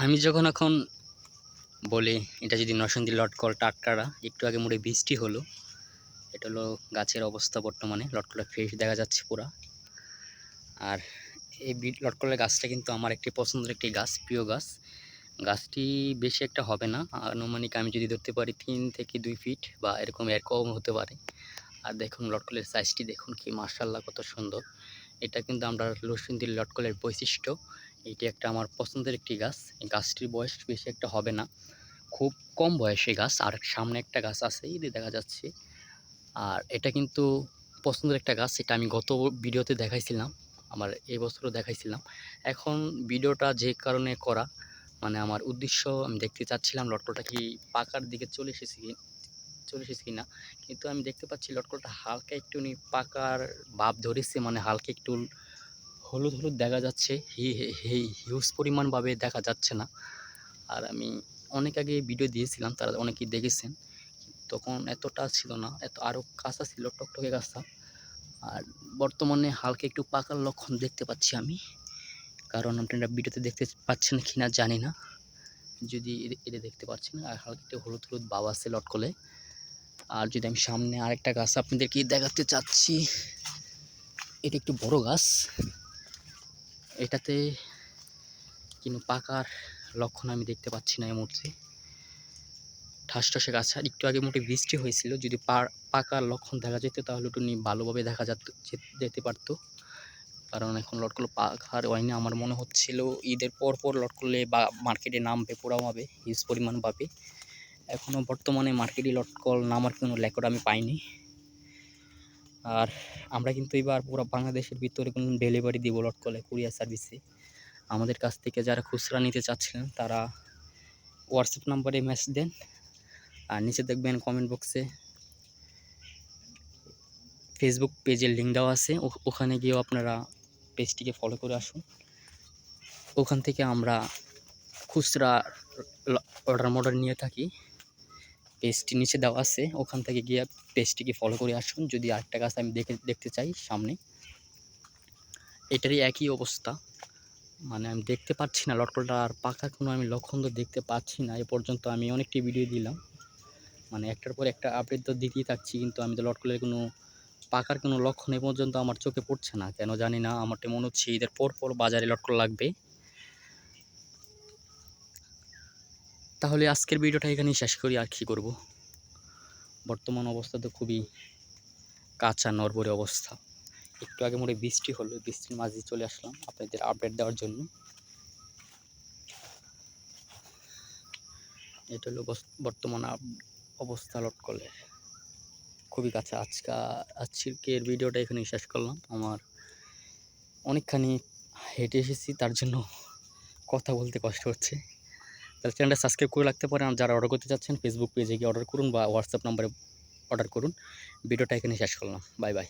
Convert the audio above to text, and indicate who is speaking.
Speaker 1: আমি যখন এখন বলি এটা যদি নরসিংদী লটকল টাটকারা, একটু আগে মোটে বৃষ্টি হলো। এটা হলো গাছের অবস্থা বর্তমানে, লটকলটা ফ্রেশ দেখা যাচ্ছে পুরা। আর এই লটকলের গাছটা কিন্তু আমার একটি পছন্দের একটি গাছ, প্রিয় গাছ। গাছটি বেশি একটা হবে না, আনুমানিক আমি যদি ধরতে পারি 3 থেকে 2 ফিট বা এরকম এর কম হতে পারে। আর দেখুন লটকলের সাইজটি দেখুন, কি মাশাআল্লাহ কত সুন্দর। এটা কিন্তু আমরা নরসিংদীর লটকলের বৈশিষ্ট্য। এটি একটা আমার পছন্দের একটি গাছ। এই গাছটির বয়স বেশি একটা হবে না, খুব কম বয়সী গাছ। আর সামনে একটা গাছ আছে, এই যে দেখা যাচ্ছে। আর এটা কিন্তু পছন্দের একটা গাছ, এটা আমি গত ভিডিওতে দেখাইছিলাম, আমার এই বছরও দেখাইছিলাম। এখন ভিডিওটা যে কারণে করা, মানে আমার উদ্দেশ্য, আমি দেখতে চাচ্ছিলাম লটকলটা কি পাকার দিকে চলে এসেছে কিনা। কিন্তু আমি দেখতে পাচ্ছি লটকলটা হালকা একটু পাকার ভাব ধরেছে, মানে হালকা একটু হলুদ হলুদ দেখা যাচ্ছে, হিউজ পরিমাণভাবে দেখা যাচ্ছে না। আর আমি অনেক আগে ভিডিও দিয়েছিলাম, তারা অনেকেই দেখেছেন, তখন এতটা ছিল না, এত আরও কাঁচা ছিল, টকটকে কাঁচা। আর বর্তমানে হালকা একটু পাকার লক্ষণ দেখতে পাচ্ছি আমি, কারণ আপনারা ভিডিওতে দেখতে পাচ্ছেন কি না জানি না, যদি এটা দেখতে পাচ্ছেন। আর হালকা একটু হলুদ হলুদ ভাব আছে লটকলে। আর যদি আমি সামনে আরেকটা গাছ আপনাদেরকে দেখাতে চাচ্ছি, এটা একটু বড় গাছ, এটাতে কিন্তু পাকার লক্ষণ আমি দেখতে পাচ্ছি না এই মুহূর্তে। ঠাসঠাসে গাছ, আর একটু আগে মোটে বৃষ্টি হয়েছিল, যদি পাকার লক্ষণ দেখা যেত তাহলে একটু ভালোভাবে দেখা যেতে পারতো। কারণ এখন লটকল পাকার হয়নি, আমার মনে হচ্ছিল ঈদের পর লটকলে বা মার্কেটে নামবে, পোড়ামাবে হিউজ পরিমাণ পাবে। এখনও বর্তমানে মার্কেটে লটকল নামার কোনো রেকর্ড আমি পাইনি। আর আমরা কিন্তু এবার পুরো বাংলাদেশের ভিতরে কোনো ডেলিভারি দিব লটকলে, কুরিয়ার সার্ভিসে। আমাদের কাছ থেকে যারা খুচরা নিতে চাচ্ছিলেন তারা হোয়াটসঅ্যাপ নাম্বারে মেসেজ দেন, আর নিচে দেখবেন কমেন্ট বক্সে ফেসবুক পেজের লিঙ্ক দেওয়া আছে, ওখানে গিয়েও আপনারা পেজটিকে ফলো করে আসুন। ওখান থেকে আমরা খুচরা অর্ডার নিয়ে থাকি, পেজটি নিচে দেওয়া আছে, ওখান থেকে গিয়ে পেজটিকে ফলো করে আসুন। যদি আরেকটা গাছ আমি দেখতে চাই সামনে, এটারই একই অবস্থা, মানে আমি দেখতে পাচ্ছি না লটকলটা আর পাকার কোনো আমি লক্ষণ তো দেখতে পাচ্ছি না। এ পর্যন্ত আমি অনেকটি ভিডিও দিলাম, মানে একটার পর একটা আপডেট তো দিতেই থাকছি, কিন্তু আমি তো লটকলের কোনো পাকার কোনো লক্ষণ এ পর্যন্ত আমার চোখে পড়ছে না, কেন জানি না। আমার তো মনে হচ্ছে ঈদের পর বাজারে লটকল লাগবে। তাহলে আজকের ভিডিওটা এখানেই শেষ করি, আর কী করব। বর্তমান অবস্থা তো খুবই কাঁচা নড়বড়ে অবস্থা। একটু আগে মোটে বৃষ্টি হলো, বৃষ্টির মাঝে চলে আসলাম আপনাদের আপডেট দেওয়ার জন্য। এটা হলো বর্তমান অবস্থা লটকলের, খুবই কাছে। আজকের ভিডিওটা এখানেই শেষ করলাম। আমার অনেকখানি হেঁটে এসেছি, তার জন্য কথা বলতে কষ্ট হচ্ছে। তাহলে চ্যানেলটা সাবস্ক্রাইব করে রাখতে পারেন। আর যারা অর্ডার করতে চাচ্ছেন ফেসবুক পেজে গিয়ে অর্ডার করুন বা হোয়াটসঅ্যাপ নাম্বারে অর্ডার করুন। ভিডিওটা এখানে শেষ করলাম, বাই বাই।